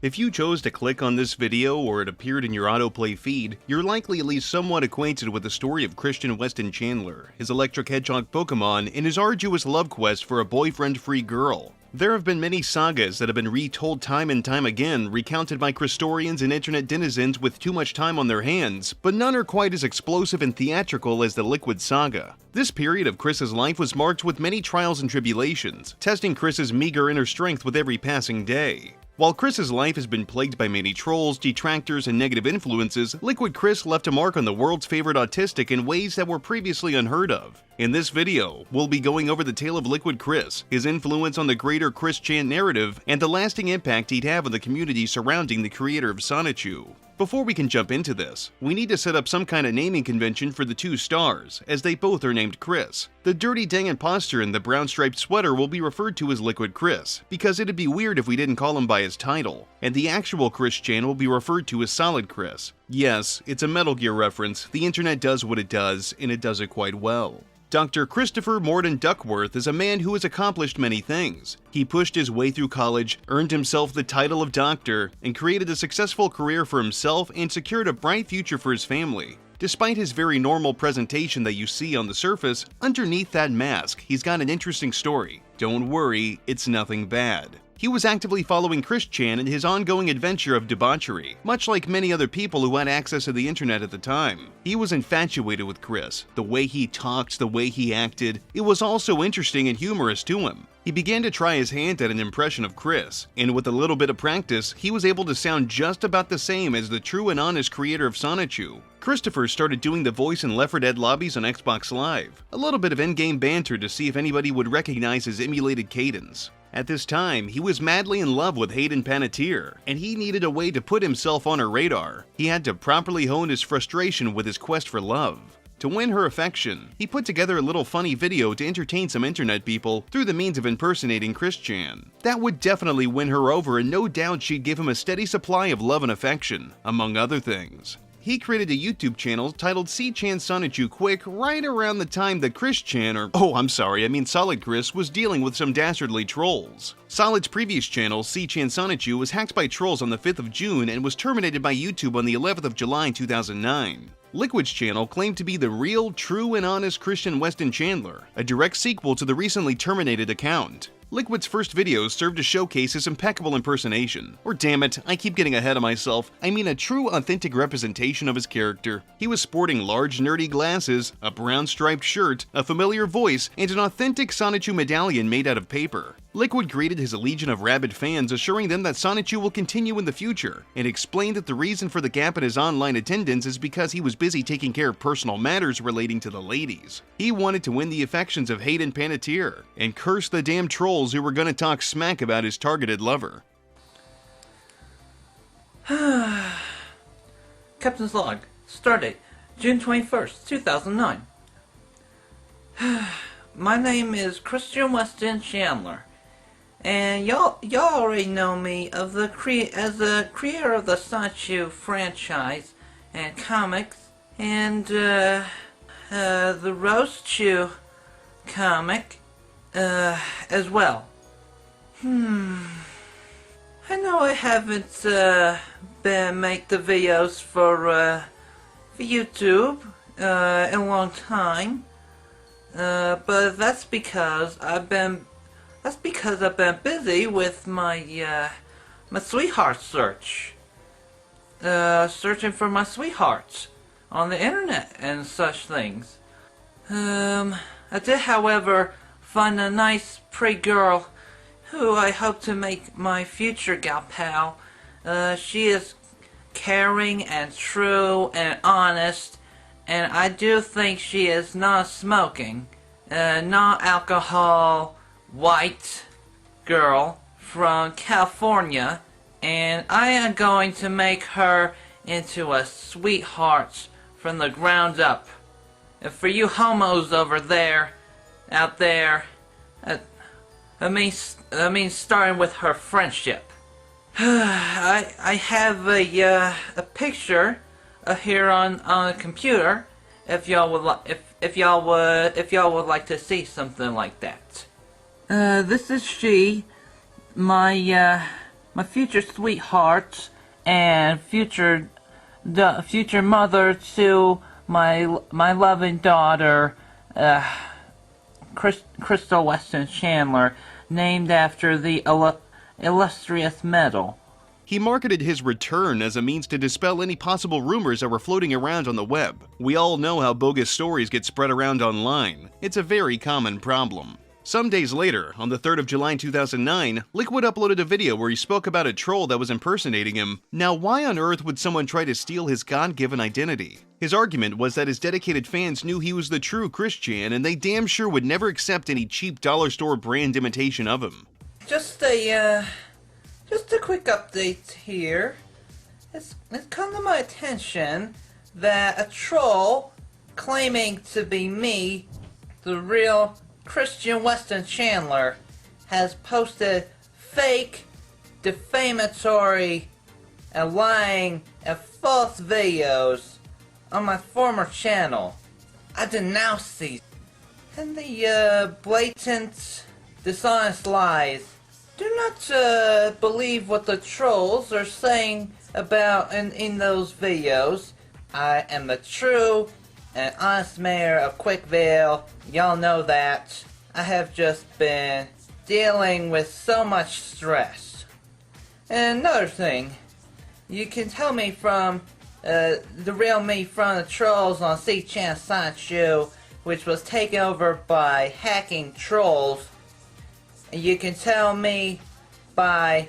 If you chose to click on this video or it appeared in your autoplay feed, you're likely at least somewhat acquainted with the story of Christian Weston Chandler, his electric hedgehog Pokemon, and his arduous love quest for a boyfriend-free girl. There have been many sagas that have been retold time and time again, recounted by Christorians and internet denizens with too much time on their hands, but none are quite as explosive and theatrical as the Liquid Saga. This period of Chris's life was marked with many trials and tribulations, testing Chris's meager inner strength with every passing day. While Chris's life has been plagued by many trolls, detractors, and negative influences, Liquid Chris left a mark on the world's favorite autistic in ways that were previously unheard of. In this video, we'll be going over the tale of Liquid Chris, his influence on the greater Chris Chan narrative, and the lasting impact he'd have on the community surrounding the creator of Sonichu. Before we can jump into this, we need to set up some kind of naming convention for the two stars, as they both are named Chris. The dirty dang imposter in the brown striped sweater will be referred to as Liquid Chris, because it'd be weird if we didn't call him by his title, and the actual Chris Chan will be referred to as Solid Chris. Yes, it's a Metal Gear reference, the internet does what it does, and it does it quite well. Dr. Christopher Morden Duckworth is a man who has accomplished many things. He pushed his way through college, earned himself the title of doctor, and created a successful career for himself and secured a bright future for his family. Despite his very normal presentation that you see on the surface, underneath that mask, he's got an interesting story. Don't worry, it's nothing bad. He was actively following Chris Chan in his ongoing adventure of debauchery, much like many other people who had access to the internet at the time. He was infatuated with Chris, the way he talked, the way he acted. It was all so interesting and humorous to him. He began to try his hand at an impression of Chris, and with a little bit of practice, he was able to sound just about the same as the true and honest creator of Sonichu. Christopher started doing the voice in Left 4 Dead lobbies on Xbox Live, a little bit of in-game banter to see if anybody would recognize his emulated cadence. At this time, he was madly in love with Hayden Panettiere, and he needed a way to put himself on her radar. He had to properly hone his frustration with his quest for love. To win her affection, he put together a little funny video to entertain some internet people through the means of impersonating Chris Chan. That would definitely win her over, and no doubt she'd give him a steady supply of love and affection, among other things. He created a YouTube channel titled C-Chan Sonichu Quick right around the time that Chris Chan, Solid Chris, was dealing with some dastardly trolls. Solid's previous channel, C-Chan Sonichu, was hacked by trolls on the 5th of June and was terminated by YouTube on the 11th of July 2009. Liquid's channel claimed to be the real, true, and honest Christian Weston Chandler, a direct sequel to the recently terminated account. Liquid's first videos served to showcase his impeccable impersonation. Or damn it, I keep getting ahead of myself. I mean a true, authentic representation of his character. He was sporting large, nerdy glasses, a brown striped shirt, a familiar voice, and an authentic Sonichu medallion made out of paper. Liquid greeted his legion of rabid fans, assuring them that Sonichu will continue in the future, and explained that the reason for the gap in his online attendance is because he was busy taking care of personal matters relating to the ladies. He wanted to win the affections of Hayden Panettiere, and curse the damn trolls who were gonna talk smack about his targeted lover. Captain's Log. Stardate, June 21st, 2009. My name is Christian Weston Chandler, and y'all already know me as the creator of the Sonichu franchise and comics, and the Roast Chew comic as well. I know I haven't been make the videos for YouTube in a long time, but that's because I've been busy with my my sweetheart search, searching for my sweethearts on the internet and such things. I did, however, find a nice, pretty girl who I hope to make my future gal pal. She is caring and true and honest, and I do think she is non-smoking, non-alcohol, white girl from California, and I am going to make her into a sweetheart from the ground up. And for you homos out there, I mean starting with her friendship. I have a picture here on the computer. If y'all would like to see something like that. This is she, my my future sweetheart and future mother to my loving daughter, Christian Weston Chandler, named after the illustrious medal. He marketed his return as a means to dispel any possible rumors that were floating around on the web. We all know how bogus stories get spread around online. It's a very common problem. Some days later, on the 3rd of July 2009, Liquid uploaded a video where he spoke about a troll that was impersonating him. Now, why on earth would someone try to steal his God-given identity? His argument was that his dedicated fans knew he was the true Christian, and they damn sure would never accept any cheap dollar store brand imitation of him. Just a quick update here. It's come to my attention that a troll claiming to be me, the real Christian Weston Chandler, has posted fake, defamatory, and lying and false videos on my former channel. I denounce these and the blatant, dishonest lies. Do not believe what the trolls are saying about in those videos. I am the true and honest mayor of Quickvale. Y'all know that. I have just been dealing with so much stress. And another thing, you can tell me from the real me from the trolls on C-Chan Sanchu, which was taken over by hacking trolls. And you can tell me by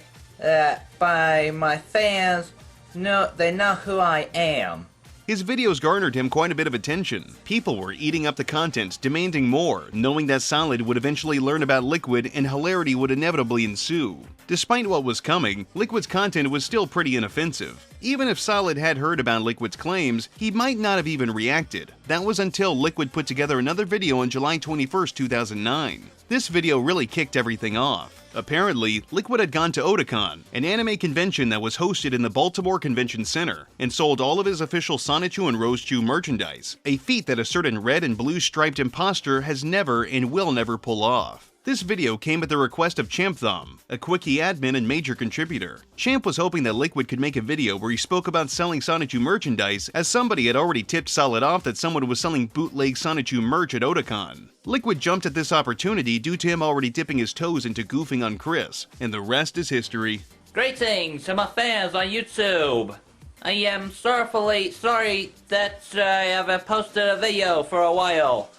my fans. No, they know who I am. His videos garnered him quite a bit of attention. People were eating up the content, demanding more, knowing that Solid would eventually learn about Liquid and hilarity would inevitably ensue. Despite what was coming, Liquid's content was still pretty inoffensive. Even if Solid had heard about Liquid's claims, he might not have even reacted. That was until Liquid put together another video on July 21st, 2009. This video really kicked everything off. Apparently, Liquid had gone to Odon, an anime convention that was hosted in the Baltimore Convention Center, and sold all of his official Sonichu and Rosechu merchandise, a feat that a certain red and blue striped imposter has never and will never pull off. This video came at the request of Champthom, a Quickie admin and major contributor. Champ was hoping that Liquid could make a video where he spoke about selling Sonichu merchandise, as somebody had already tipped Solid off that someone was selling bootleg Sonichu merch at Odon. Liquid jumped at this opportunity due to him already dipping his toes into goofing on Chris, and the rest is history. Greetings to my fans on YouTube. I am sorry that I haven't posted a video for a while.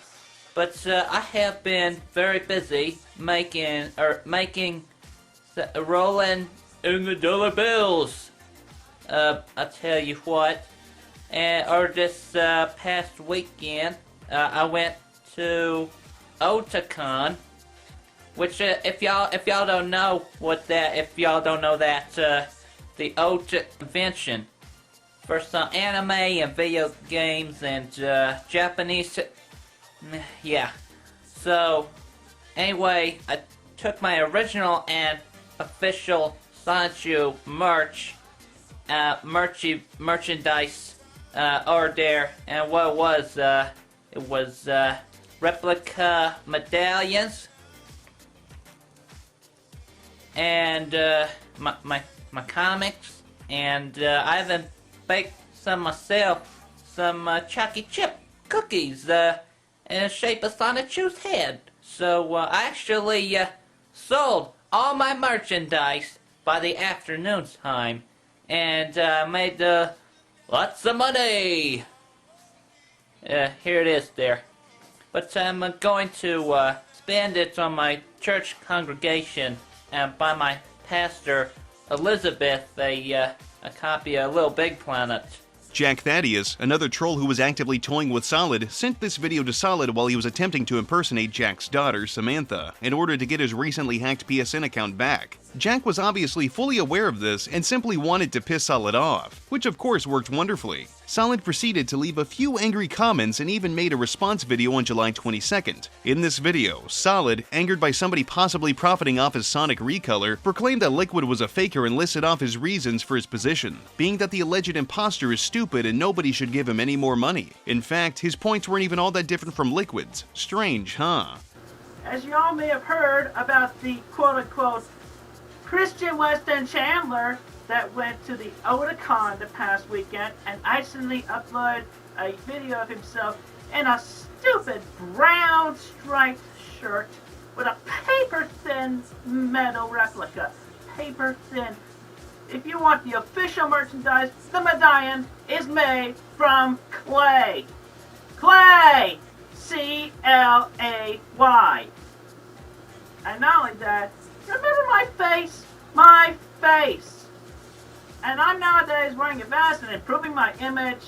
But I have been very busy rolling in the dollar bills. I tell you what, this past weekend, I went to Otakon, which if y'all don't know that, the Ota convention for some anime and video games and Japanese. Yeah. So, anyway, I took my original and official Sonichu merchandise order, and what it was replica medallions and my comics, and I even baked some myself, some Chucky Chip cookies in the shape of Sonichu's head. So I actually sold all my merchandise by the afternoon time, and made lots of money. Here it is there. But I'm going to spend it on my church congregation and buy my pastor Elizabeth a copy of Little Big Planet. Jack Thaddeus, another troll who was actively toying with Solid, sent this video to Solid while he was attempting to impersonate Jack's daughter, Samantha, in order to get his recently hacked PSN account back. Jack was obviously fully aware of this and simply wanted to piss Solid off, which of course worked wonderfully. Solid proceeded to leave a few angry comments and even made a response video on July 22nd. In this video, Solid, angered by somebody possibly profiting off his Sonic recolor, proclaimed that Liquid was a faker and listed off his reasons for his position, being that the alleged imposter is stupid and nobody should give him any more money. In fact, his points weren't even all that different from Liquid's. Strange, huh? As you all may have heard about the quote-unquote Christian Weston Chandler that went to the Odon the past weekend and accidentally uploaded a video of himself in a stupid brown striped shirt with a paper-thin metal replica. Paper-thin. If you want the official merchandise, the medallion is made from clay. Clay! C-L-A-Y. And not only that, remember my face? My face! And I'm nowadays wearing a vest and improving my image.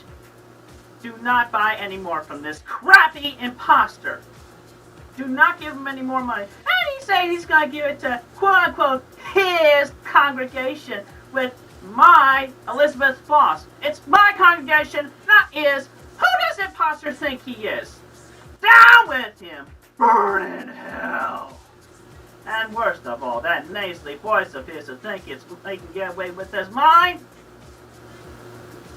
Do not buy any more from this crappy imposter. Do not give him any more money. And he said he's going to give it to, quote-unquote, his congregation with my Elizabeth Foss. It's my congregation, not his. Who does imposter think he is? Down with him! Burn in hell! And worst of all, that nasally voice of his to think he can get away with his mind?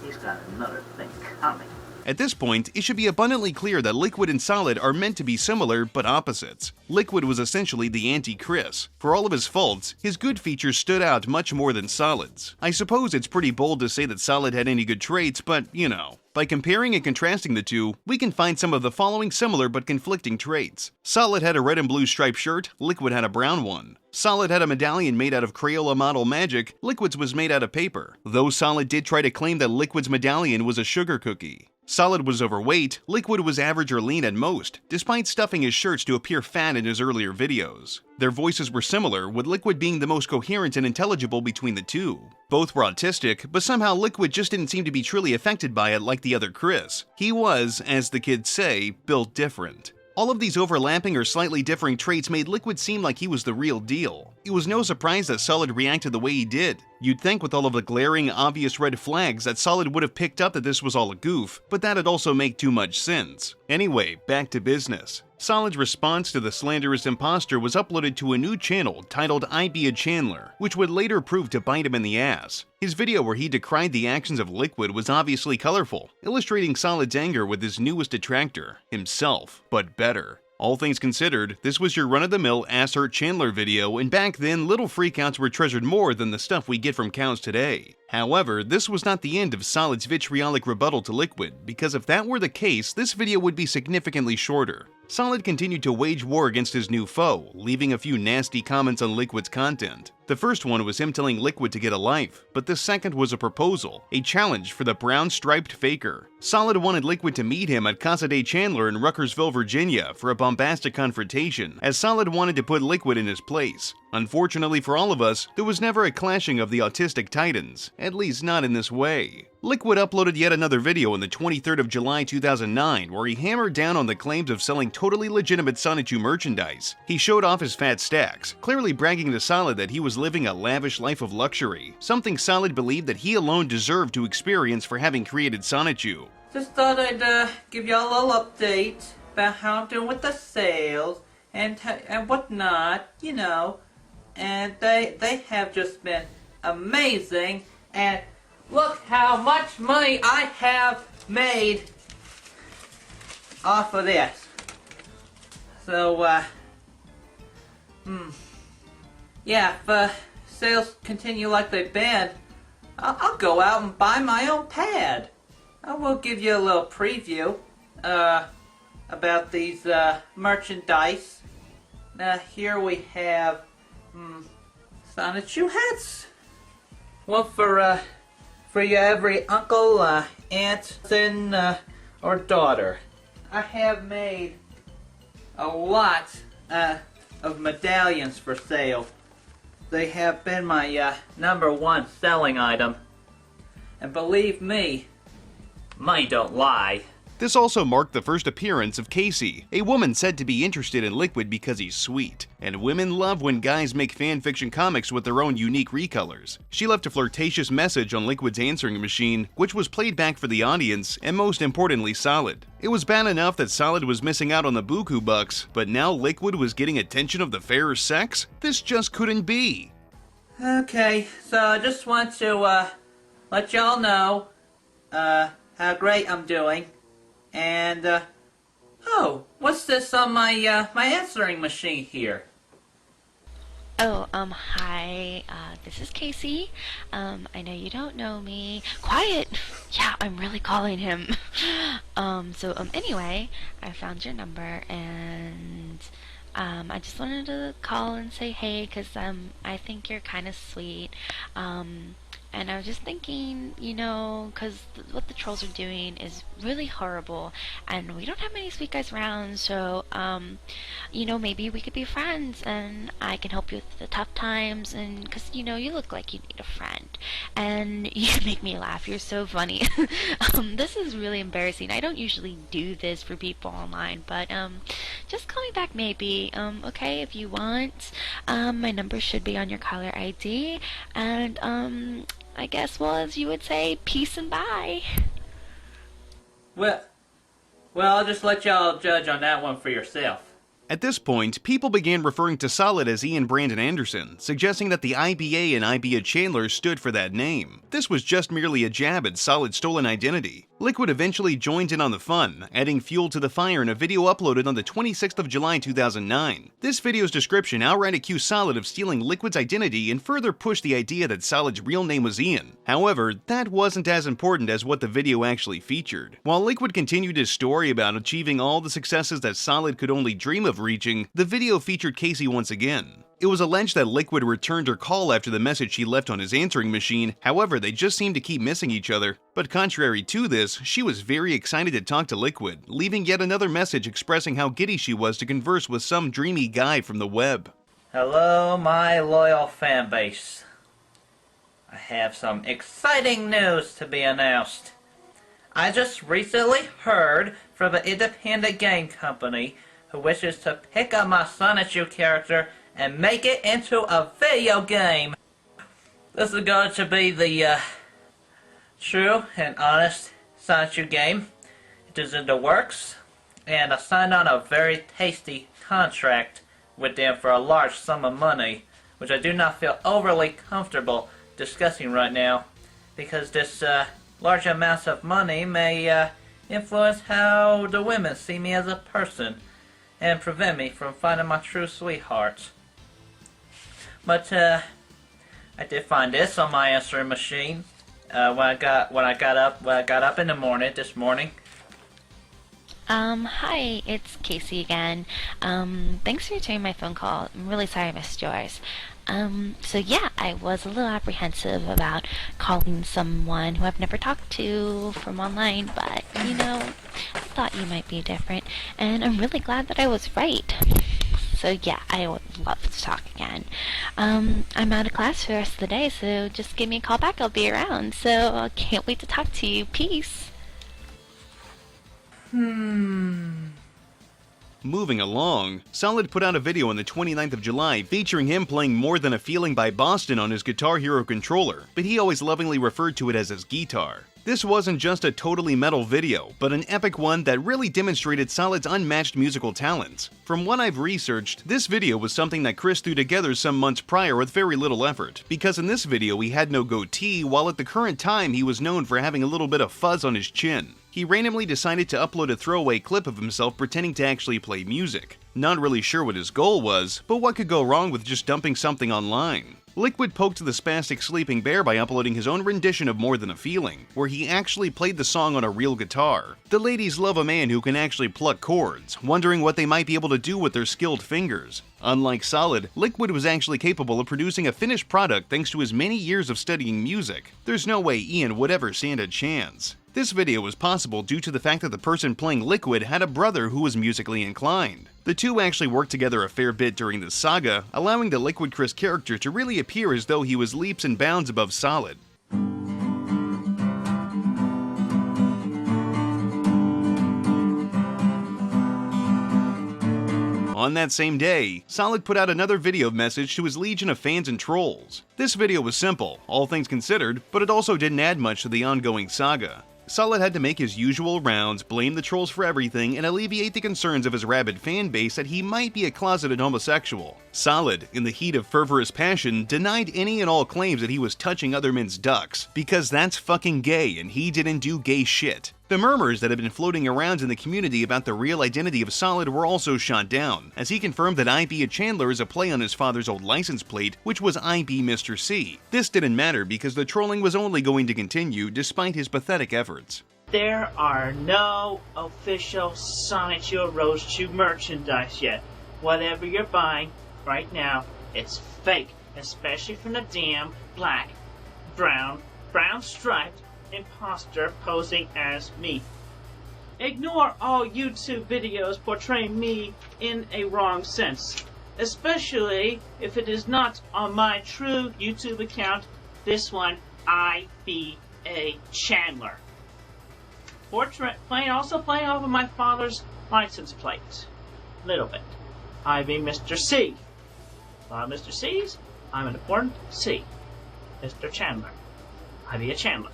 He's got another thing coming. At this point, it should be abundantly clear that Liquid and Solid are meant to be similar but opposites. Liquid was essentially the anti-Chris. For all of his faults, his good features stood out much more than Solid's. I suppose it's pretty bold to say that Solid had any good traits, but you know. By comparing and contrasting the two, we can find some of the following similar but conflicting traits. Solid had a red and blue striped shirt, Liquid had a brown one. Solid had a medallion made out of Crayola model magic, Liquid's was made out of paper, though Solid did try to claim that Liquid's medallion was a sugar cookie. Solid was overweight, Liquid was average or lean at most, despite stuffing his shirts to appear fat in his earlier videos. Their voices were similar, with Liquid being the most coherent and intelligible between the two. Both were autistic, but somehow Liquid just didn't seem to be truly affected by it like the other Chris. He was, as the kids say, built different. All of these overlapping or slightly differing traits made Liquid seem like he was the real deal. It was no surprise that Solid reacted the way he did. You'd think with all of the glaring, obvious red flags that Solid would have picked up that this was all a goof, but that'd also make too much sense. Anyway, back to business. Solid's response to the slanderous imposter was uploaded to a new channel titled I Be a Chandler, which would later prove to bite him in the ass. His video where he decried the actions of Liquid was obviously colorful, illustrating Solid's anger with his newest detractor, himself, but better. All things considered, this was your run-of-the-mill ass-hurt Chandler video, and back then, little freakouts were treasured more than the stuff we get from cows today. However, this was not the end of Solid's vitriolic rebuttal to Liquid, because if that were the case, this video would be significantly shorter. Solid continued to wage war against his new foe, leaving a few nasty comments on Liquid's content. The first one was him telling Liquid to get a life, but the second was a proposal, a challenge for the brown-striped faker. Solid wanted Liquid to meet him at Casa de Chandler in Ruckersville, Virginia for a bombastic confrontation, as Solid wanted to put Liquid in his place. Unfortunately for all of us, there was never a clashing of the autistic titans, at least not in this way. Liquid uploaded yet another video on the 23rd of July 2009 where he hammered down on the claims of selling totally legitimate Sonichu merchandise. He showed off his fat stacks, clearly bragging to Solid that he was living a lavish life of luxury, something Solid believed that he alone deserved to experience for having created Sonichu. Just thought I'd give y'all a little update about how I'm doing with the sales and whatnot, you know. And they have just been amazing, and look how much money I have made off of this. So, yeah, if sales continue like they've been, I'll go out and buy my own pad. I will give you a little preview about these merchandise. Here we have Sonichu hats. One for your every uncle, aunt, son, or daughter. I have made a lot of medallions for sale. They have been my #1 selling item. And believe me, money don't lie. This also marked the first appearance of Casey, a woman said to be interested in Liquid because he's sweet. And women love when guys make fanfiction comics with their own unique recolors. She left a flirtatious message on Liquid's answering machine, which was played back for the audience, and most importantly Solid. It was bad enough that Solid was missing out on the buku bucks, but now Liquid was getting attention of the fairer sex? This just couldn't be. Okay, so I just want to let y'all know how great I'm doing. And, oh, what's this on my answering machine here? Hi, this is Casey. I know you don't know me. Quiet! Yeah, I'm really calling him. Anyway, I found your number and, I just wanted to call and say hey, 'cause, I think you're kind of sweet. And I was just thinking, because what the trolls are doing is really horrible, and we don't have many sweet guys around, so, maybe we could be friends, and I can help you with the tough times, and, because, you look like you need a friend, and you make me laugh, you're so funny. This is really embarrassing. I don't usually do this for people online, but, just call me back maybe, okay, if you want. My number should be on your caller ID, and, I guess, well, as you would say, peace and bye. Well, I'll just let y'all judge on that one for yourself. At this point, people began referring to Solid as Ian Brandon Anderson, suggesting that the IBA and IBA Chandler stood for that name. This was just merely a jab at Solid's stolen identity. Liquid eventually joined in on the fun, adding fuel to the fire in a video uploaded on the 26th of July 2009. This video's description outright accused Solid of stealing Liquid's identity and further pushed the idea that Solid's real name was Ian. However, that wasn't as important as what the video actually featured. While Liquid continued his story about achieving all the successes that Solid could only dream of reaching, the video featured Casey once again. It was alleged that Liquid returned her call after the message she left on his answering machine, however they just seemed to keep missing each other. But contrary to this, she was very excited to talk to Liquid, leaving yet another message expressing how giddy she was to converse with some dreamy guy from the web. Hello, my loyal fan base. I have some exciting news to be announced. I just recently heard from an independent game company who wishes to pick up my Sonic U character and make it into a video game. This is going to be the true and honest Sonic U game. It is in the works, and I signed on a very tasty contract with them for a large sum of money, which I do not feel overly comfortable discussing right now, because this large amounts of money may influence how the women see me as a person and prevent me from finding my true sweetheart. But I did find this on my answering machine when I got up in the morning this morning. Hi, it's Casey again. Thanks for returning my phone call. I'm really sorry I missed yours. Yeah, I was a little apprehensive about calling someone who I've never talked to from online, but, I thought you might be different, and I'm really glad that I was right. So yeah, I would love to talk again. I'm out of class for the rest of the day, so just give me a call back, I'll be around. So I can't wait to talk to you. Peace. Moving along, Solid put out a video on the 29th of July featuring him playing More Than a Feeling by Boston on his Guitar Hero controller, but he always lovingly referred to it as his guitar. This wasn't just a totally metal video, but an epic one that really demonstrated Solid's unmatched musical talents. From what I've researched, this video was something that Chris threw together some months prior with very little effort, because in this video he had no goatee, while at the current time he was known for having a little bit of fuzz on his chin. He randomly decided to upload a throwaway clip of himself pretending to actually play music. Not really sure what his goal was, but what could go wrong with just dumping something online? Liquid poked the spastic sleeping bear by uploading his own rendition of More Than a Feeling, where he actually played the song on a real guitar. The ladies love a man who can actually pluck chords, wondering what they might be able to do with their skilled fingers. Unlike Solid, Liquid was actually capable of producing a finished product thanks to his many years of studying music. There's no way Ian would ever stand a chance. This video was possible due to the fact that the person playing Liquid had a brother who was musically inclined. The two actually worked together a fair bit during this saga, allowing the Liquid Chris character to really appear as though he was leaps and bounds above Solid. On that same day, Solid put out another video message to his legion of fans and trolls. This video was simple, all things considered, but it also didn't add much to the ongoing saga. Solid had to make his usual rounds, blame the trolls for everything, and alleviate the concerns of his rabid fan base that he might be a closeted homosexual. Solid, in the heat of fervorous passion, denied any and all claims that he was touching other men's ducks, because that's fucking gay and he didn't do gay shit. The murmurs that had been floating around in the community about the real identity of Solid were also shot down, as he confirmed that IB at Chandler is a play on his father's old license plate, which was IB Mr. C. This didn't matter because the trolling was only going to continue despite his pathetic efforts. There are no official Sonic Roadshow merchandise yet. Whatever you're buying right now, it's fake, especially from the damn black, brown striped imposter posing as me. Ignore all YouTube videos portraying me in a wrong sense, especially if it is not on my true YouTube account, this one, IBA Chandler. Playing off of my father's license plate. Little bit. IB Mr. C. A lot of Mr. C's, I'm an important C. Mr. Chandler. IB a Chandler.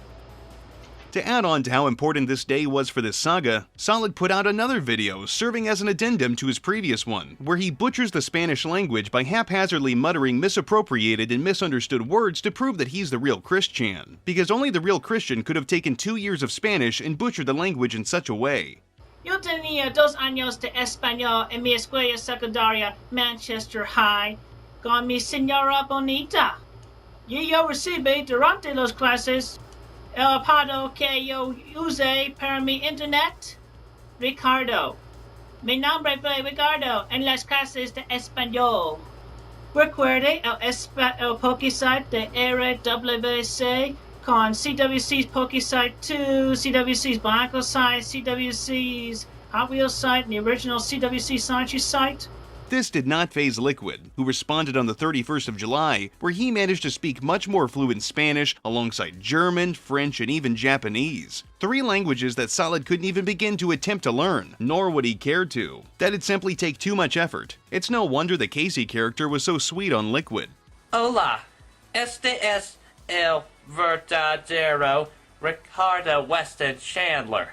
To add on to how important this day was for this saga, Solid put out another video serving as an addendum to his previous one, where he butchers the Spanish language by haphazardly muttering misappropriated and misunderstood words to prove that he's the real Christian, because only the real Christian could have taken 2 years of Spanish and butchered the language in such a way. Yo tenía 2 años de español en mi escuela secundaria, Manchester High, con mi señora bonita. Y yo recibí durante las clases el apodo que yo usé para mi internet, Ricardo. Mi nombre fue Ricardo en las clases de español. Recuerde el Pokesite de RWC con CWC's Pokesite 2, CWC's Bionicle site, CWC's Hot Wheels site, and the original CWC Sonic site? This did not faze Liquid, who responded on the 31st of July, where he managed to speak much more fluent Spanish alongside German, French, and even Japanese. 3 languages that Solid couldn't even begin to attempt to learn, nor would he care to. That'd simply take too much effort. It's no wonder the Casey character was so sweet on Liquid. Hola, este es el verdadero Ricardo Weston Chandler,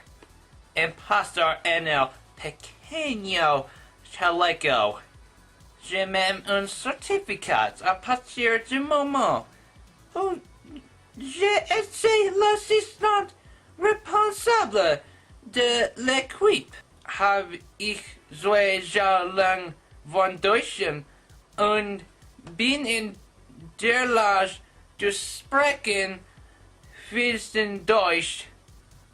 impostor en el pequeño chaleco. J'ai même un certificat à partir du moment où j'ai été l'assistant responsable de l'équipe. Habe ich zwei Jahre lang von Deutschen und bin in der Lage zu sprechen fließend Deutsch.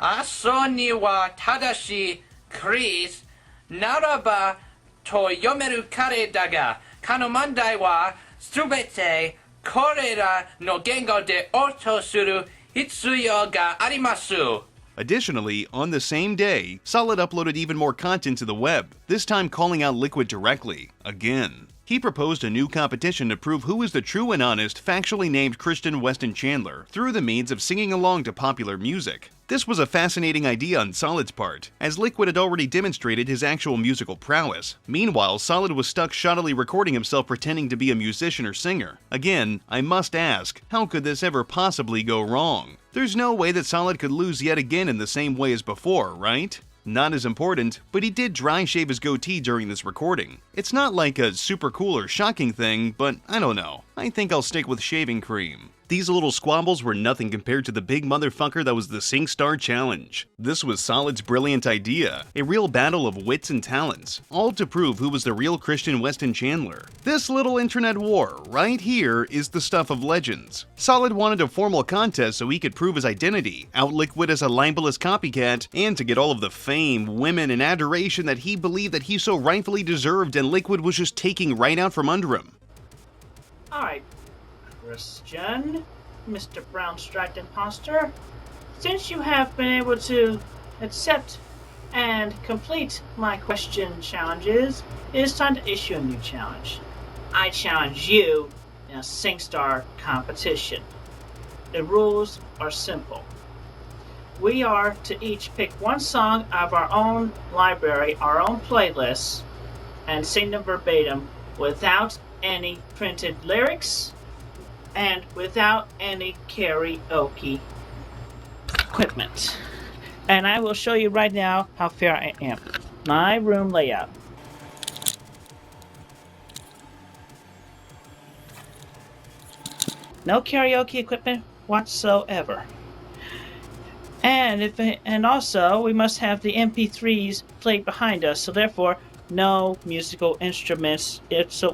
Aso ni wa tadashi Chris naraba to yomeru kare daga kanomandai wa tsubete korera no gengo de oto suru hitsuyo ga arimasu. Additionally, on the same day, Solid uploaded even more content to the web, this time calling out Liquid directly, again. He proposed a new competition to prove who is the true and honest, factually named Christian Weston Chandler through the means of singing along to popular music. This was a fascinating idea on Solid's part, as Liquid had already demonstrated his actual musical prowess. Meanwhile, Solid was stuck shoddily recording himself pretending to be a musician or singer. Again, I must ask, how could this ever possibly go wrong? There's no way that Solid could lose yet again in the same way as before, right? Not as important, but he did dry shave his goatee during this recording. It's not like a super cool or shocking thing, but I don't know. I think I'll stick with shaving cream. These little squabbles were nothing compared to the big motherfucker that was the Singstar challenge. This was Solid's brilliant idea, a real battle of wits and talents, all to prove who was the real Christian Weston Chandler. This little internet war right here is the stuff of legends. Solid wanted a formal contest so he could prove his identity, out Liquid as a libelous copycat, and to get all of the fame, women, and adoration that he believed that he so rightfully deserved and Liquid was just taking right out from under him. Alright, Christian, Mr. Brown Striped Imposter, since you have been able to accept and complete my question challenges, it is time to issue a new challenge. I challenge you in a Singstar competition. The rules are simple. We are to each pick one song out of our own library, our own playlist, and sing them verbatim without any printed lyrics and without any karaoke equipment. And I will show you right now how fair I am. My room layout. No karaoke equipment whatsoever. And also we must have the MP3s played behind us, so therefore no musical instruments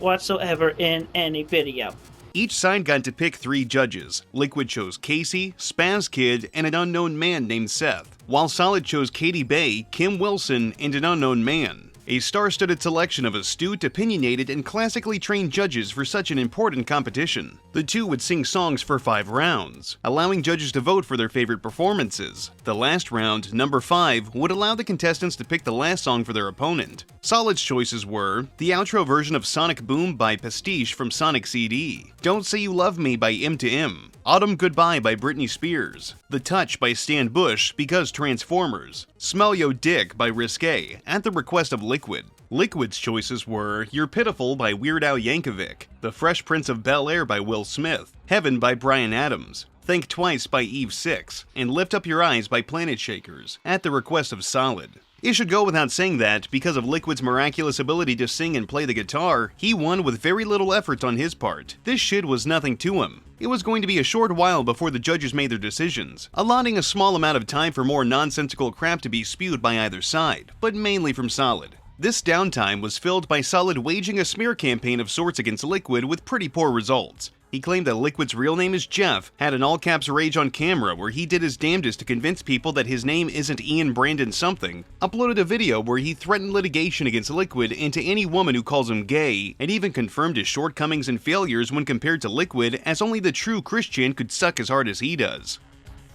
whatsoever in any video. Each side got to pick 3 judges. Liquid chose Casey, Spaz Kid, and an unknown man named Seth, while Solid chose Katie Bay, Kim Wilson, and an unknown man. A star-studded selection of astute, opinionated, and classically trained judges for such an important competition. The two would sing songs for 5 rounds, allowing judges to vote for their favorite performances. The last round, number 5, would allow the contestants to pick the last song for their opponent. Solid's choices were the outro version of Sonic Boom by Pastiche from Sonic CD, Don't Say You Love Me by M to M, Autumn Goodbye by Britney Spears, The Touch by Stan Bush because Transformers, Smell Yo Dick by Risque, at the request of Liquid. Liquid's choices were You're Pitiful by Weird Al Yankovic, The Fresh Prince of Bel-Air by Will Smith, Heaven by Bryan Adams, Think Twice by Eve 6, and Lift Up Your Eyes by Planet Shakers, at the request of Solid. It should go without saying that, because of Liquid's miraculous ability to sing and play the guitar, he won with very little effort on his part. This shit was nothing to him. It was going to be a short while before the judges made their decisions, allotting a small amount of time for more nonsensical crap to be spewed by either side, but mainly from Solid. This downtime was filled by Solid waging a smear campaign of sorts against Liquid with pretty poor results. He claimed that Liquid's real name is Jeff, had an all-caps rage on camera where he did his damnedest to convince people that his name isn't Ian Brandon something, uploaded a video where he threatened litigation against Liquid and to any woman who calls him gay, and even confirmed his shortcomings and failures when compared to Liquid, as only the true Christian could suck as hard as he does.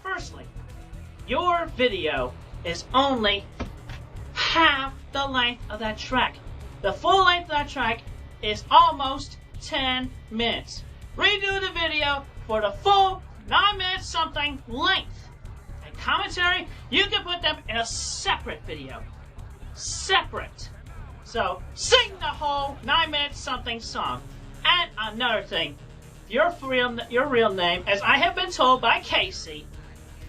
Firstly, your video is only half the length of that track. The full length of that track is almost 10 minutes. Redo the video for the full 9 minutes something length. And commentary, you can put them in a separate video. Separate. So, sing the whole 9 minutes something song. And another thing, your real name, as I have been told by Casey,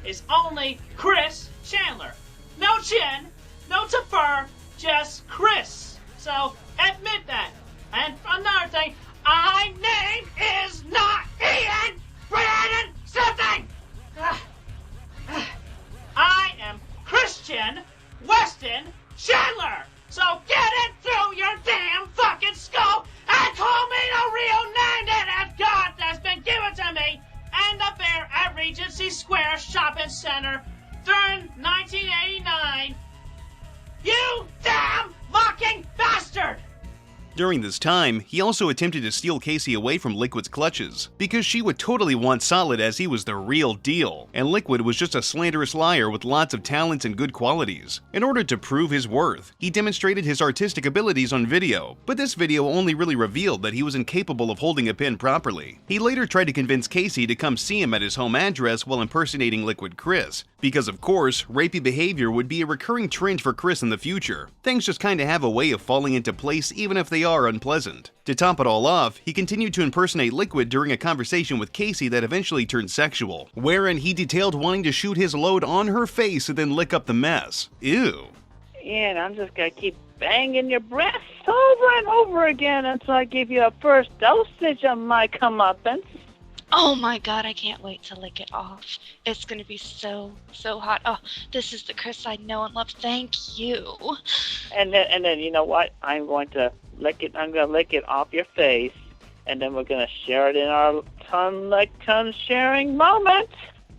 is only Chris Chandler. No chin, no fur, just Chris. So, admit that. And another thing, my name is not Ian Brandon something! I am Christian Weston Chandler! So get it through your damn fucking skull and call me the real name that has God that's been given to me and the bear at Regency Square Shopping Center during 1989. You damn fucking bastard! During this time, he also attempted to steal Casey away from Liquid's clutches, because she would totally want Solid as he was the real deal, and Liquid was just a slanderous liar with lots of talents and good qualities. In order to prove his worth, he demonstrated his artistic abilities on video, but this video only really revealed that he was incapable of holding a pen properly. He later tried to convince Casey to come see him at his home address while impersonating Liquid Chris, because of course, rapey behavior would be a recurring trend for Chris in the future. Things just kinda have a way of falling into place even if they are unpleasant. To top it all off, he continued to impersonate Liquid during a conversation with Casey that eventually turned sexual, wherein he detailed wanting to shoot his load on her face and then lick up the mess. Ew. Yeah, and I'm just gonna keep banging your breasts over and over again until I give you a first dosage of my comeuppance. Oh my god, I can't wait to lick it off. It's gonna be so hot. Oh, this is the Chris I know and love. Thank you. And then you know what? I'm gonna lick it off your face, and then we're gonna share it in our tongue sharing moment.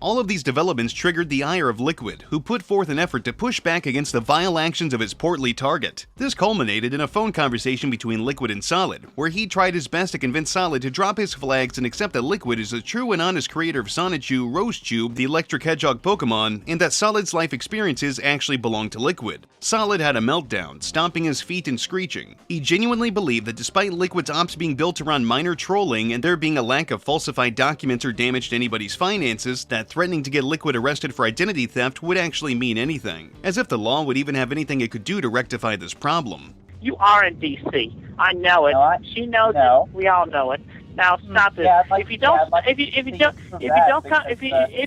All of these developments triggered the ire of Liquid, who put forth an effort to push back against the vile actions of his portly target. This culminated in a phone conversation between Liquid and Solid, where he tried his best to convince Solid to drop his flags and accept that Liquid is the true and honest creator of Sonichu, Rosechu, the electric hedgehog Pokemon, and that Solid's life experiences actually belong to Liquid. Solid had a meltdown, stomping his feet and screeching. He genuinely believed that despite Liquid's ops being built around minor trolling and there being a lack of falsified documents or damage to anybody's finances, that threatening to get Liquid arrested for identity theft would actually mean anything, as if the law would even have anything it could do to rectify this problem. You are in D.C. I know it. No, she knows no. it. We all know it. Now stop it. Yeah, If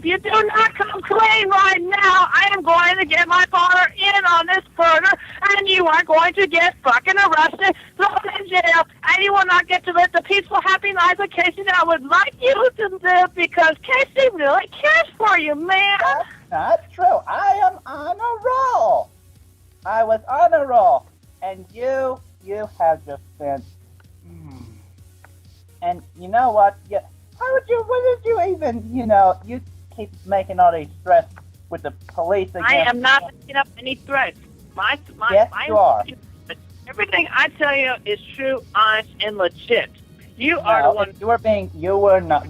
you do not come clean right now, I am going to get my father in on this murder, and you are going to get fucking arrested, thrown in jail, and you will not get to live the peaceful, happy life of Casey that I would like you to live, because Casey really cares for you, man. That's not true. I am on a roll. I was on a roll. And you have just been... And you know what? What did you even, you keep making all these threats with the police against... I am not making up any threats. Yes, you are. Everything I tell you is true, honest, and legit. You are the one... You are not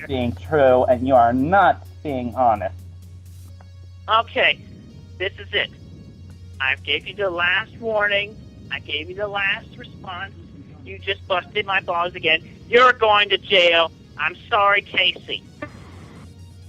being true, and you are not being honest. Okay, this is it. I gave you the last warning. I gave you the last response. You just busted my balls again. You're going to jail. I'm sorry, Casey.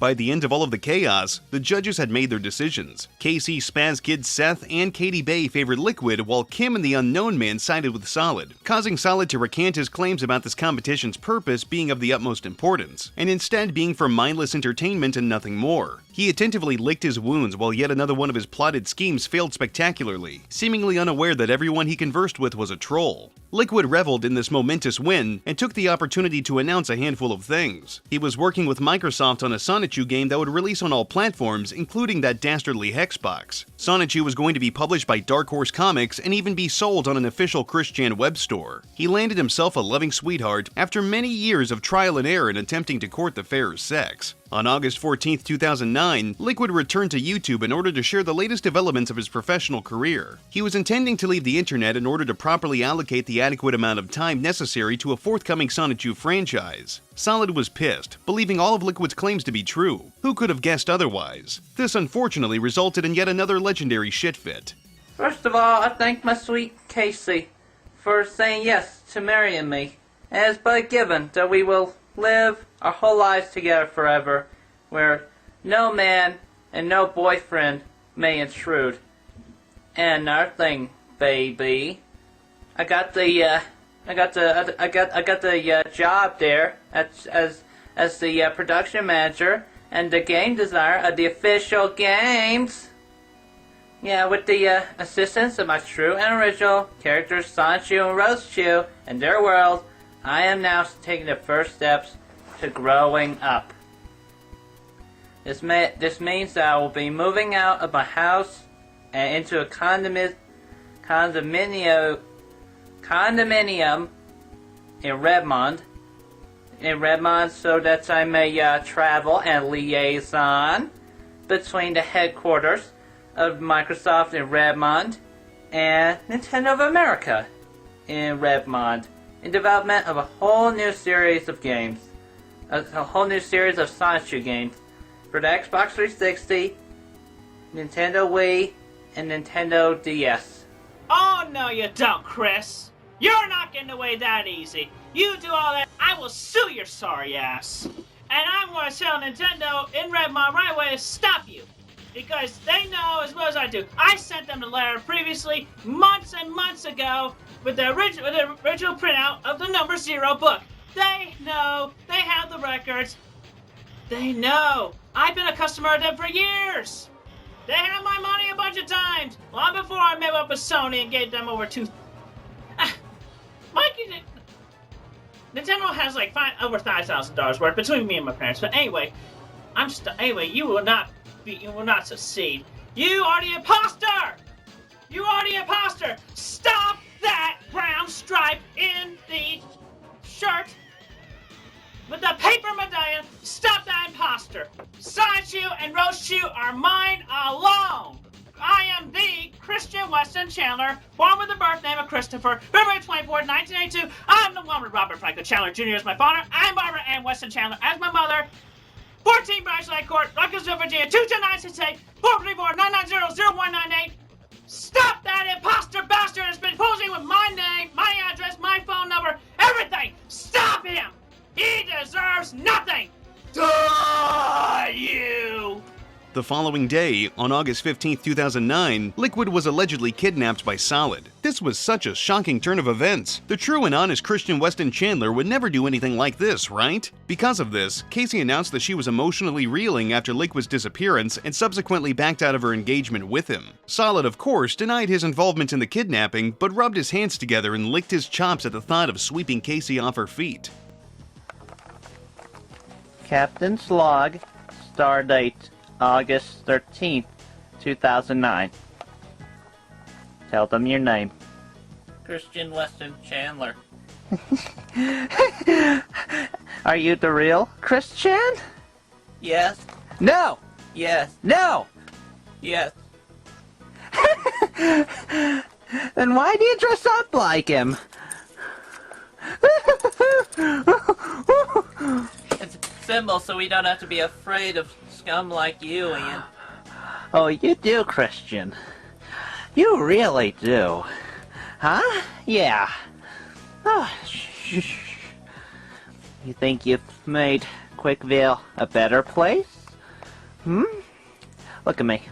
By the end of all of the chaos, the judges had made their decisions. Casey, Spaz Kid, Seth, and Katie Bay favored Liquid, while Kim and the Unknown Man sided with Solid, causing Solid to recant his claims about this competition's purpose being of the utmost importance, and instead being for mindless entertainment and nothing more. He attentively licked his wounds while yet another one of his plotted schemes failed spectacularly, seemingly unaware that everyone he conversed with was a troll. Liquid reveled in this momentous win and took the opportunity to announce a handful of things. He was working with Microsoft on a Sonichu game that would release on all platforms, including that dastardly Hexbox. Sonichu was going to be published by Dark Horse Comics and even be sold on an official Christian web store. He landed himself a loving sweetheart after many years of trial and error in attempting to court the fairer sex. On August 14, 2009, Liquid returned to YouTube in order to share the latest developments of his professional career. He was intending to leave the internet in order to properly allocate the adequate amount of time necessary to a forthcoming Sonichu franchise. Solid was pissed, believing all of Liquid's claims to be true. Who could have guessed otherwise? This unfortunately resulted in yet another legendary shitfit. First of all, I thank my sweet Casey for saying yes to marrying me. And it's but a given that we will live our whole lives together forever, where no man and no boyfriend may intrude. And another thing, baby, I got the job there as the production manager and the game designer of the official games. Yeah, with the assistance of my true and original characters Sonichu and Rosechu and their world, I am now taking the first steps to growing up. This means that I will be moving out of my house and into a condominium in Redmond, so that I may travel and liaison between the headquarters of Microsoft in Redmond and Nintendo of America in Redmond, in development of a whole new series of games, a whole new series of Sonichu games for the Xbox 360, Nintendo Wii, and Nintendo DS. Oh, no you don't, Chris. You're not getting away that easy. You do all that, I will sue your sorry ass. And I'm going to tell Nintendo in Redmond right away to stop you. Because they know as well as I do. I sent them the letter previously, months and months ago, with the original printout of the number 0 book. They know. They have the records. They know. I've been a customer of them for years. They have my money a bunch of times. Long before I met up with Sony and gave them over Nintendo has like over $5,000 worth between me and my parents. But anyway, you will not succeed. You are the imposter! You are the imposter! Stop that brown stripe in the shirt with the paper medallion. Stop that imposter! Sonichu and Rosechu are mine alone! I am the Christian Weston Chandler, born with the birth name of Christopher, February 24th, 1982. I'm the one with Robert Franklin Chandler Jr. as my father. I'm Barbara Ann Weston Chandler as my mother. 14 Branch Lake Court, Rutgersville, Virginia, 22968, 434-990-0198. Stop that imposter bastard has been posing with my name, my address, my phone number, everything. Stop him. He deserves nothing. Die, you. The following day, on August 15, 2009, Liquid was allegedly kidnapped by Solid. This was such a shocking turn of events. The true and honest Christian Weston Chandler would never do anything like this, right? Because of this, Casey announced that she was emotionally reeling after Liquid's disappearance and subsequently backed out of her engagement with him. Solid, of course, denied his involvement in the kidnapping, but rubbed his hands together and licked his chops at the thought of sweeping Casey off her feet. Captain's log, stardate August 13th, 2009. Tell them your name. Christian Weston Chandler. Are you the real Christian? Yes. No! Yes. No! Yes. Then why do you dress up like him? It's a symbol so we don't have to be afraid of scum like you, Ian. Oh, you do, Christian. You really do. Huh? Yeah. Oh, shh. You think you've made Quickville a better place? Look at me.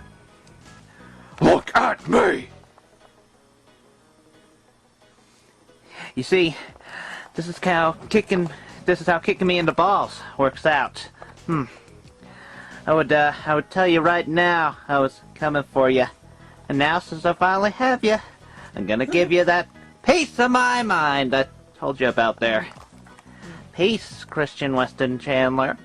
Look at me! You see, this is how kicking me in the balls works out. I would tell you right now I was coming for you. And now, since I finally have you, I'm gonna give you that piece of my mind I told you about there. Peace, Christian Weston Chandler.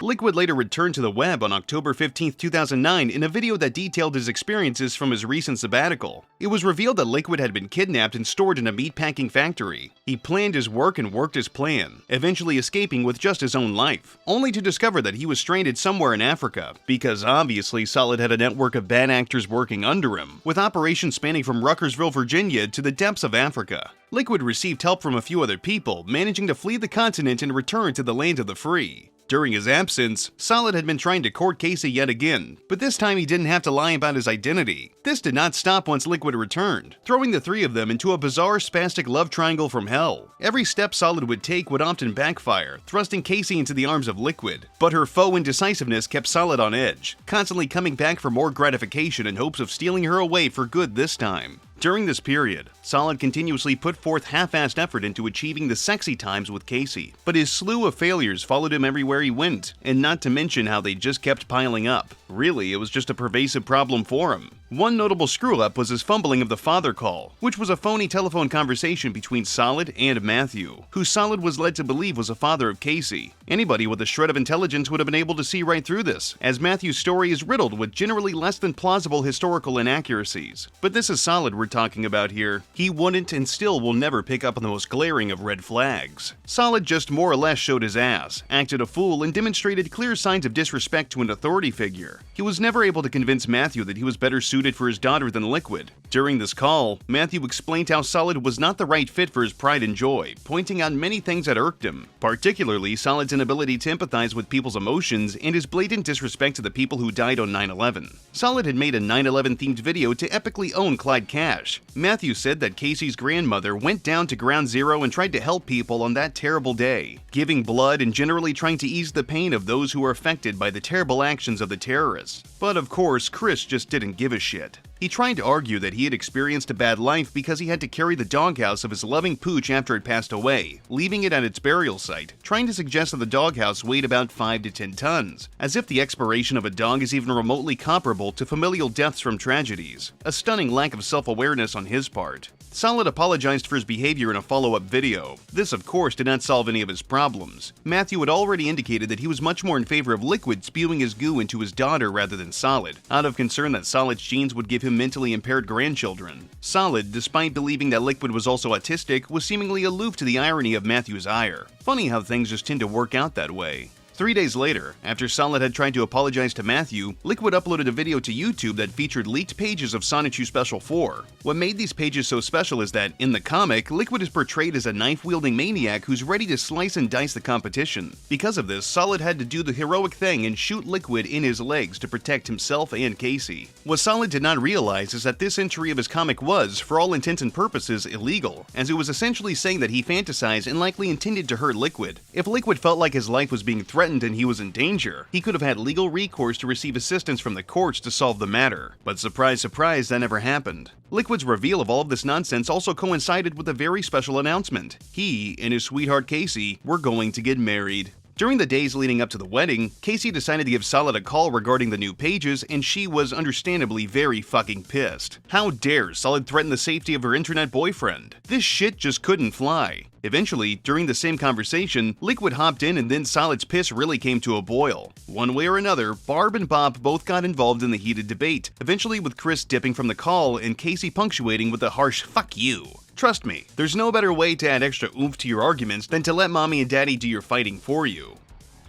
Liquid later returned to the web on October 15, 2009 in a video that detailed his experiences from his recent sabbatical. It was revealed that Liquid had been kidnapped and stored in a meatpacking factory. He planned his work and worked his plan, eventually escaping with just his own life, only to discover that he was stranded somewhere in Africa, because obviously Solid had a network of bad actors working under him, with operations spanning from Ruckersville, Virginia to the depths of Africa. Liquid received help from a few other people, managing to flee the continent and return to the land of the free. During his absence, Solid had been trying to court Casey yet again, but this time he didn't have to lie about his identity. This did not stop once Liquid returned, throwing the three of them into a bizarre spastic love triangle from hell. Every step Solid would take would often backfire, thrusting Casey into the arms of Liquid, but her faux indecisiveness kept Solid on edge, constantly coming back for more gratification in hopes of stealing her away for good this time. During this period, Solid continuously put forth half-assed effort into achieving the sexy times with Casey, but his slew of failures followed him everywhere he went, and not to mention how they just kept piling up. Really, it was just a pervasive problem for him. One notable screw-up was his fumbling of the father call, which was a phony telephone conversation between Solid and Matthew, who Solid was led to believe was a father of Casey. Anybody with a shred of intelligence would have been able to see right through this, as Matthew's story is riddled with generally less than plausible historical inaccuracies. But this is Solid we're talking about here. He wouldn't and still will never pick up on the most glaring of red flags. Solid just more or less showed his ass, acted a fool, and demonstrated clear signs of disrespect to an authority figure. He was never able to convince Matthew that he was better suited for his daughter than Liquid. During this call, Matthew explained how Solid was not the right fit for his pride and joy, pointing out many things that irked him, particularly Solid's inability to empathize with people's emotions and his blatant disrespect to the people who died on 9/11. Solid had made a 9/11 themed video to epically own Clyde Cash. Matthew said that Casey's grandmother went down to ground zero and tried to help people on that terrible day, giving blood and generally trying to ease the pain of those who were affected by the terrible actions of the terrorists. But of course, Chris just didn't give a shit. He tried to argue that he had experienced a bad life because he had to carry the doghouse of his loving pooch after it passed away, leaving it at its burial site, trying to suggest that the doghouse weighed about 5 to 10 tons, as if the expiration of a dog is even remotely comparable to familial deaths from tragedies. A stunning lack of self-awareness on his part. Solid apologized for his behavior in a follow-up video. This, of course, did not solve any of his problems. Matthew had already indicated that he was much more in favor of Liquid spewing his goo into his daughter rather than Solid, out of concern that Solid's genes would give him mentally impaired grandchildren. Solid, despite believing that Liquid was also autistic, was seemingly aloof to the irony of Matthew's ire. Funny how things just tend to work out that way. 3 days later, after Solid had tried to apologize to Matthew, Liquid uploaded a video to YouTube that featured leaked pages of Sonichu Special 4. What made these pages so special is that, in the comic, Liquid is portrayed as a knife-wielding maniac who's ready to slice and dice the competition. Because of this, Solid had to do the heroic thing and shoot Liquid in his legs to protect himself and Casey. What Solid did not realize is that this entry of his comic was, for all intents and purposes, illegal, as it was essentially saying that he fantasized and likely intended to hurt Liquid. If Liquid felt like his life was being threatened and he was in danger, he could have had legal recourse to receive assistance from the courts to solve the matter. But surprise, surprise, that never happened. Liquid's reveal of all of this nonsense also coincided with a very special announcement. He and his sweetheart Casey were going to get married. During the days leading up to the wedding, Casey decided to give Solid a call regarding the new pages, and she was understandably very fucking pissed. How dare Solid threaten the safety of her internet boyfriend? This shit just couldn't fly. Eventually, during the same conversation, Liquid hopped in and then Solid's piss really came to a boil. One way or another, Barb and Bob both got involved in the heated debate, eventually with Chris dipping from the call and Casey punctuating with a harsh "fuck you." Trust me, there's no better way to add extra oomph to your arguments than to let mommy and daddy do your fighting for you.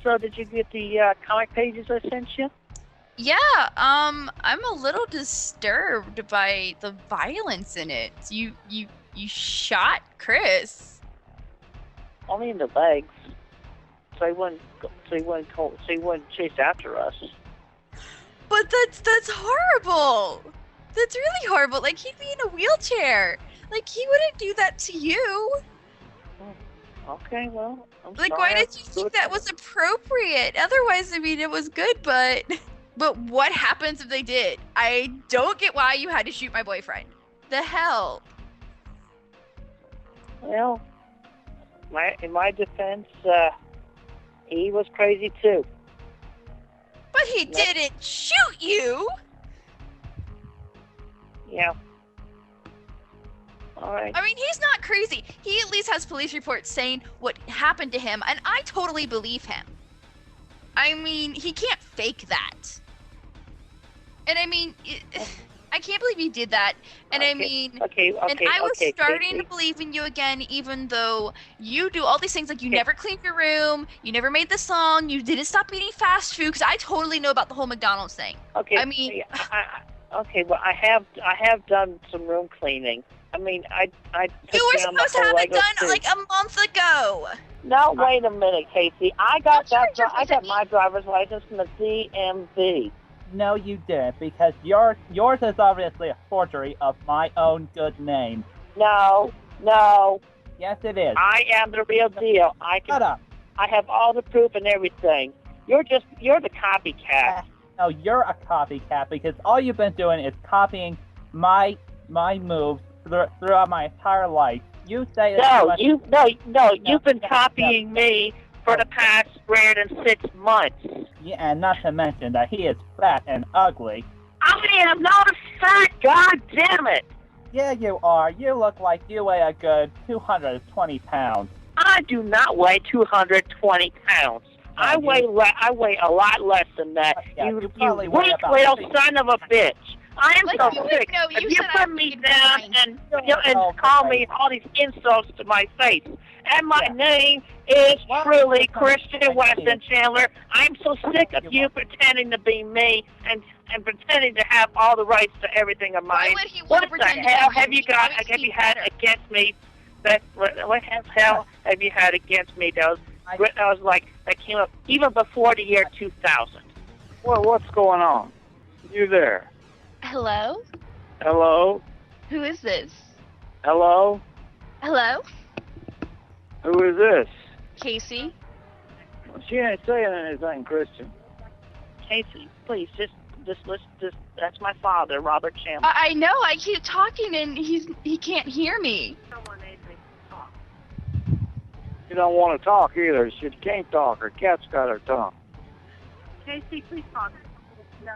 So did you get the comic pages I sent you? Yeah, I'm a little disturbed by the violence in it. You shot Chris. Only in the legs. So he wouldn't chase after us. But that's horrible. That's really horrible. Like, he'd be in a wheelchair. Like, he wouldn't do that to you. Okay, well, I'm Like, sorry. why did you think that was appropriate? Otherwise, I mean, it was good, but what happens if they did? I don't get why you had to shoot my boyfriend. The hell? Well, in my defense, he was crazy too. But he didn't shoot you! Yeah. All right. I mean, he's not crazy. He at least has police reports saying what happened to him, and I totally believe him. I mean, he can't fake that. And I mean, I can't believe he did that. And I mean, and I was starting to believe in you again, even though you do all these things, like you never cleaned your room, you never made the song, you didn't stop eating fast food, because I totally know about the whole McDonald's thing. Okay. I mean, well, I have done some room cleaning. I mean, I took you were down the supposed to whole have it Lego done suit. like a month ago. No, wait a minute, Casey. I got Don't I got my driver's license from the DMV. No, you didn't, because yours is obviously a forgery of my own good name. No. Yes, it is. I am the real deal. Shut up. I have all the proof and everything. You're the copycat. No, you're a copycat, because all you've been doing is copying my moves throughout my entire life. You say You've been copying me for the past greater than 6 months. Yeah, and not to mention that he is fat and ugly. I am not fat, god damn it! Yeah, you are. You look like you weigh a good 220 pounds. I do not weigh 220 pounds. I weigh a lot less than that. Yeah, you probably weigh weak about little 60. son of a bitch. I am Like, so you sick. know, you If you said I put was me being down kind. and call me all these insults to my face, and my name is truly Christian Weston Chandler, I'm so sick of you pretending to be me and pretending to have all the rights to everything of mine. Why would he want What to the pretend to hell be have me? you got? That makes Have me you had better. against me? What the hell have you had against me? That was like that came up even before the year 2000. Well, what's going on? You there? Hello? Hello? Who is this? Hello? Hello? Who is this? Casey? She ain't saying anything, Christian. Casey, please just that's my father, Robert Chandler. I know, I keep talking and he can't hear me. She don't want to talk either. She can't talk. Her cat's got her tongue. Casey, please talk. No.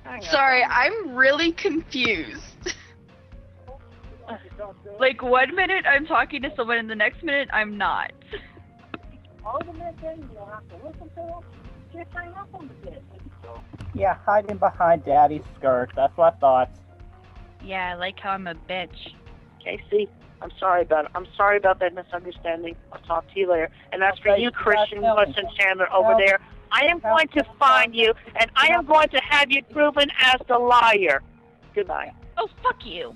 Hang on. Sorry, I'm really confused. Like, 1 minute I'm talking to someone and the next minute I'm not. Yeah, hiding behind Daddy's skirt. That's what I thought. Yeah, I like how I'm a bitch. Casey, I'm sorry about that misunderstanding. I'll talk to you later. And as for Okay, you, you Christian gotta tell me. Weston Chandler over there, I am going to find you, and I am going to have you proven as the liar. Goodbye. Oh, fuck you.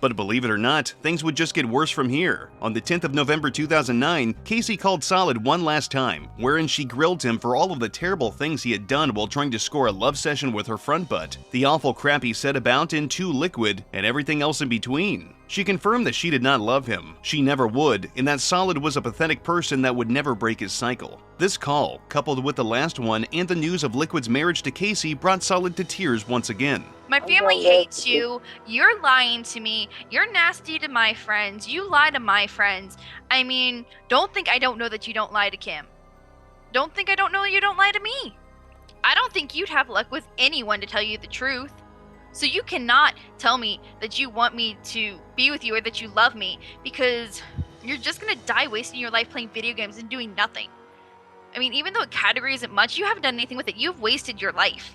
But believe it or not, things would just get worse from here. On the 10th of November 2009, Casey called Solid one last time, wherein she grilled him for all of the terrible things he had done while trying to score a love session with her front butt, the awful crap he said about and to Liquid, and everything else in between. She confirmed that she did not love him, she never would, and that Solid was a pathetic person that would never break his cycle. This call, coupled with the last one and the news of Liquid's marriage to Casey, brought Solid to tears once again. My family hates you. You're lying to me. You're nasty to my friends. You lie to my friends. I mean, don't think I don't know that you don't lie to Kim. Don't think I don't know you don't lie to me. I don't think you'd have luck with anyone to tell you the truth. So you cannot tell me that you want me to be with you or that you love me, because You're just gonna die wasting your life playing video games and doing nothing. I mean, even though a category isn't much, you haven't done anything with it. You've wasted your life.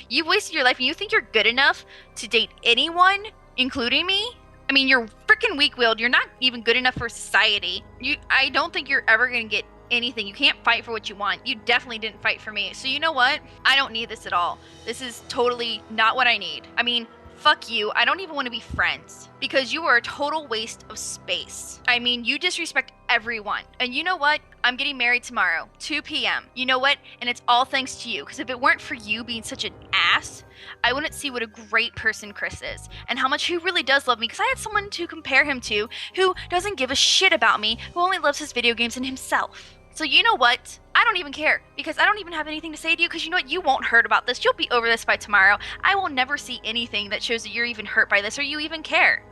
You've wasted your life, and you think you're good enough to date anyone, including me? I mean, you're freaking weak-willed. You're not even good enough for society. I don't think you're ever gonna get anything. You can't fight for what you want. You definitely didn't fight for me. So you know what? I don't need this at all. This is totally not what I need. I mean, fuck you. I don't even want to be friends because you are a total waste of space. I mean, you disrespect everyone. And you know what? I'm getting married tomorrow, 2 p.m. You know what? And it's all thanks to you, because if it weren't for you being such an ass, I wouldn't see what a great person Chris is and how much he really does love me, because I had someone to compare him to who doesn't give a shit about me, who only loves his video games and himself. So you know what? I don't even care, because I don't even have anything to say to you, because you know what? You won't hurt about this. You'll be over this by tomorrow. I will never see anything that shows that you're even hurt by this or you even care.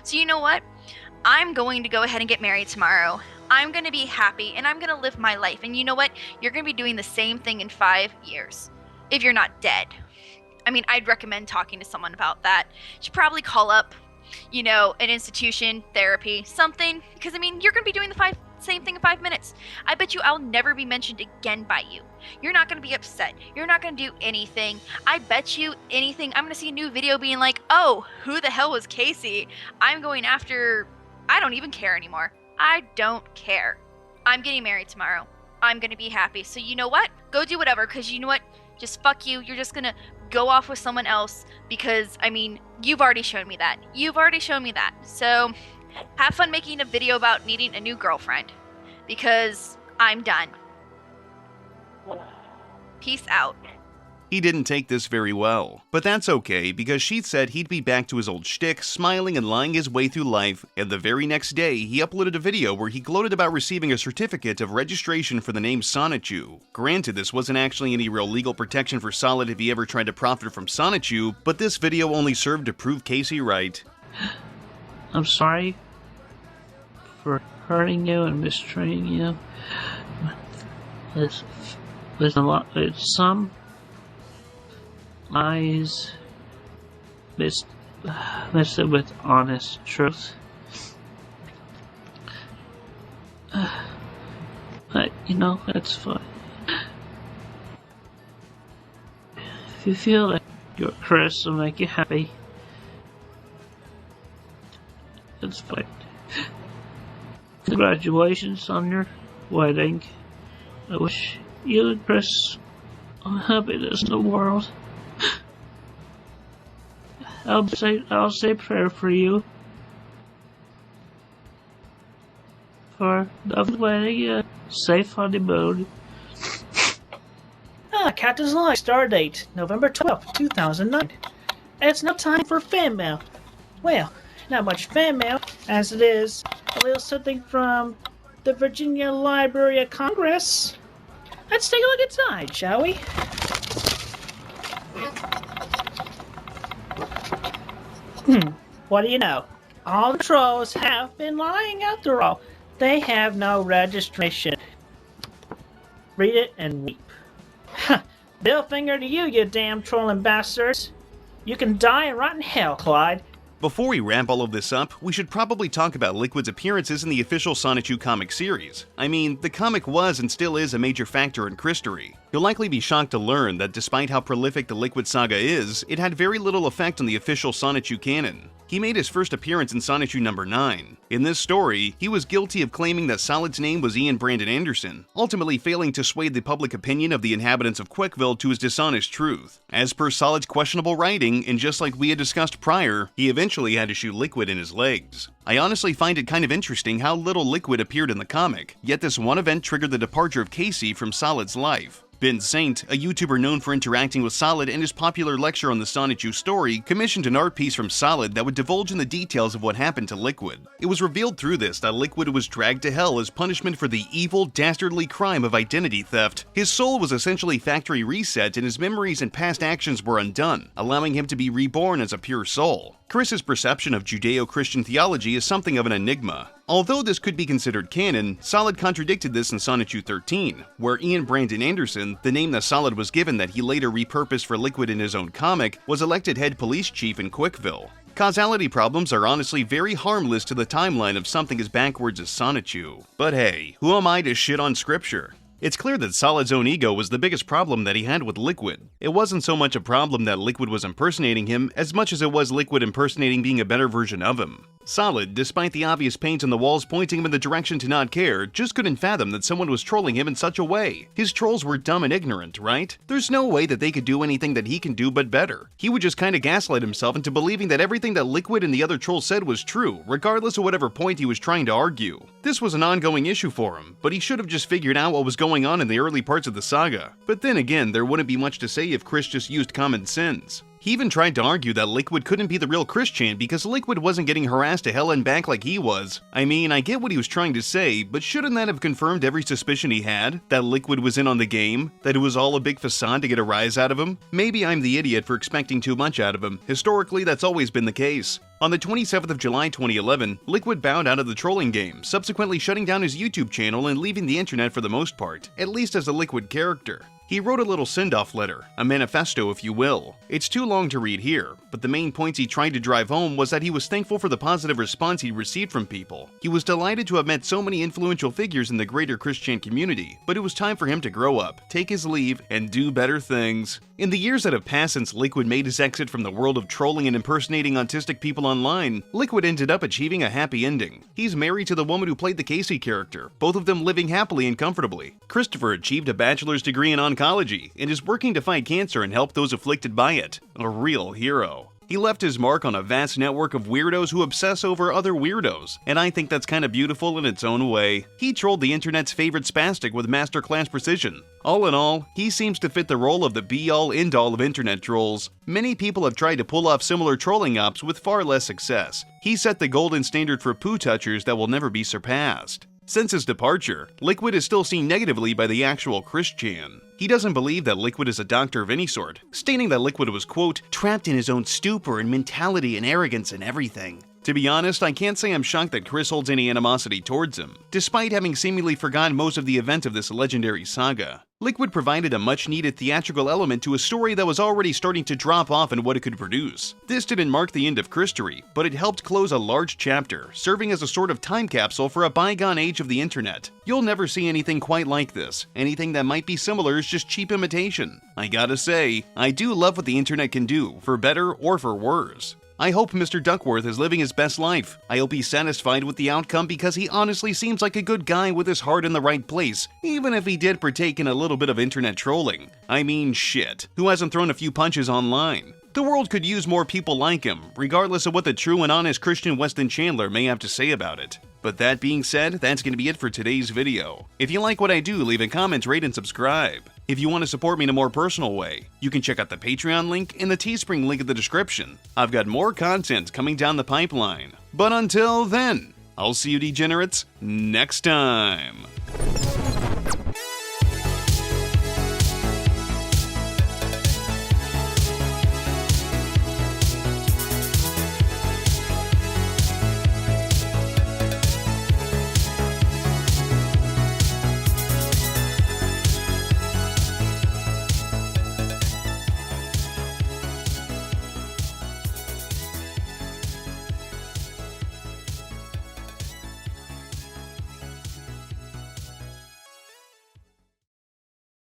So you know what? I'm going to go ahead and get married tomorrow. I'm going to be happy, and I'm going to live my life. And you know what? You're going to be doing the same thing in 5 years, if you're not dead. I mean, I'd recommend talking to someone about that. You should probably call up, you know, an institution, therapy, something. Because, I mean, you're going to be doing the same thing in 5 minutes. I bet you I'll never be mentioned again by you. You're not going to be upset. You're not going to do anything. I bet you anything. I'm going to see a new video being like, oh, who the hell was Casey? I'm going after... I don't even care anymore. I don't care. I'm getting married tomorrow. I'm going to be happy. So you know what? Go do whatever, because you know what? Just fuck you. You're just going to go off with someone else because, I mean, you've already shown me that. You've already shown me that. So have fun making a video about needing a new girlfriend, because I'm done. Peace out. He didn't take this very well, but that's okay because she said he'd be back to his old shtick, smiling and lying his way through life, and the very next day he uploaded a video where he gloated about receiving a certificate of registration for the name Sonichu. Granted, this wasn't actually any real legal protection for Solid if he ever tried to profit from Sonichu, but this video only served to prove Casey right. I'm sorry for hurting you and mistreating you. There's a lot. It's some lies mixed with honest truth. But you know, that's fine. If you feel like your Chris will make you happy, it's fine. Congratulations on your wedding. I wish you and Chris all happiness in the world. I'll say a prayer for you. For the wedding, safe honeymoon. Captain's Log, star date, November 12th, 2009. It's no time for fan mail. Well, not much fan mail, as it is a little something from the Virginia Library of Congress. Let's take a look inside, shall we? What do you know? All the trolls have been lying after all. They have no registration. Read it and weep. Bill finger to you, you damn trolling bastards. You can die and rot in hell, Clyde. Before we wrap all of this up, we should probably talk about Liquid's appearances in the official Sonichu comic series. I mean, the comic was and still is a major factor in Christory. You'll likely be shocked to learn that despite how prolific the Liquid Saga is, it had very little effect on the official Sonichu canon. He made his first appearance in Sonichu number 9. In this story, he was guilty of claiming that Solid's name was Ian Brandon Anderson, ultimately failing to sway the public opinion of the inhabitants of Quickville to his dishonest truth. As per Solid's questionable writing, and just like we had discussed prior, he eventually had to shoot Liquid in his legs. I honestly find it kind of interesting how little Liquid appeared in the comic, yet this one event triggered the departure of Casey from Solid's life. Ben Saint, a YouTuber known for interacting with Solid and his popular lecture on the Sonichu story, commissioned an art piece from Solid that would divulge in the details of what happened to Liquid. It was revealed through this that Liquid was dragged to hell as punishment for the evil, dastardly crime of identity theft. His soul was essentially factory reset and his memories and past actions were undone, allowing him to be reborn as a pure soul. Chris's perception of Judeo-Christian theology is something of an enigma. Although this could be considered canon, Solid contradicted this in Sonichu 13, where Ian Brandon Anderson, the name that Solid was given that he later repurposed for Liquid in his own comic, was elected head police chief in Quickville. Causality problems are honestly very harmless to the timeline of something as backwards as Sonichu. But hey, who am I to shit on scripture? It's clear that Solid's own ego was the biggest problem that he had with Liquid. It wasn't so much a problem that Liquid was impersonating him as much as it was Liquid impersonating being a better version of him. Solid, despite the obvious paint on the walls pointing him in the direction to not care, just couldn't fathom that someone was trolling him in such a way. His trolls were dumb and ignorant, right? There's no way that they could do anything that he can do but better. He would just kinda gaslight himself into believing that everything that Liquid and the other trolls said was true, regardless of whatever point he was trying to argue. This was an ongoing issue for him, but he should have just figured out what was going on in the early parts of the saga. But then again, there wouldn't be much to say if Chris just used common sense. He even tried to argue that Liquid couldn't be the real Christian because Liquid wasn't getting harassed to hell and back like he was. I mean, I get what he was trying to say, but shouldn't that have confirmed every suspicion he had? That Liquid was in on the game? That it was all a big facade to get a rise out of him? Maybe I'm the idiot for expecting too much out of him. Historically, that's always been the case. On the 27th of July 2011, Liquid bowed out of the trolling game, subsequently shutting down his YouTube channel and leaving the internet for the most part, at least as a Liquid character. He wrote a little send-off letter, a manifesto if you will. It's too long to read here, but the main points he tried to drive home was that he was thankful for the positive response he received from people. He was delighted to have met so many influential figures in the greater Christian community, but it was time for him to grow up, take his leave, and do better things. In the years that have passed since Liquid made his exit from the world of trolling and impersonating autistic people online, Liquid ended up achieving a happy ending. He's married to the woman who played the Casey character, both of them living happily and comfortably. Christopher achieved a bachelor's degree in oncology and is working to fight cancer and help those afflicted by it. A real hero. He left his mark on a vast network of weirdos who obsess over other weirdos, and I think that's kinda beautiful in its own way. He trolled the internet's favorite spastic with masterclass precision. All in all, he seems to fit the role of the be-all, end-all of internet trolls. Many people have tried to pull off similar trolling ops with far less success. He set the golden standard for poo-touchers that will never be surpassed. Since his departure, Liquid is still seen negatively by the actual Christian. He doesn't believe that Liquid is a doctor of any sort, stating that Liquid was, quote, trapped in his own stupor and mentality and arrogance and everything. To be honest, I can't say I'm shocked that Chris holds any animosity towards him, despite having seemingly forgotten most of the events of this legendary saga. Liquid provided a much-needed theatrical element to a story that was already starting to drop off in what it could produce. This didn't mark the end of Christory, but it helped close a large chapter, serving as a sort of time capsule for a bygone age of the internet. You'll never see anything quite like this. Anything that might be similar is just cheap imitation. I gotta say, I do love what the internet can do, for better or for worse. I hope Mr. Duckworth is living his best life. I hope he's satisfied with the outcome because he honestly seems like a good guy with his heart in the right place, even if he did partake in a little bit of internet trolling. I mean, shit. Who hasn't thrown a few punches online? The world could use more people like him, regardless of what the true and honest Christian Weston Chandler may have to say about it. But that being said, that's going to be it for today's video. If you like what I do, leave a comment, rate, and subscribe. If you want to support me in a more personal way, you can check out the Patreon link and the Teespring link in the description. I've got more content coming down the pipeline. But until then, I'll see you degenerates next time.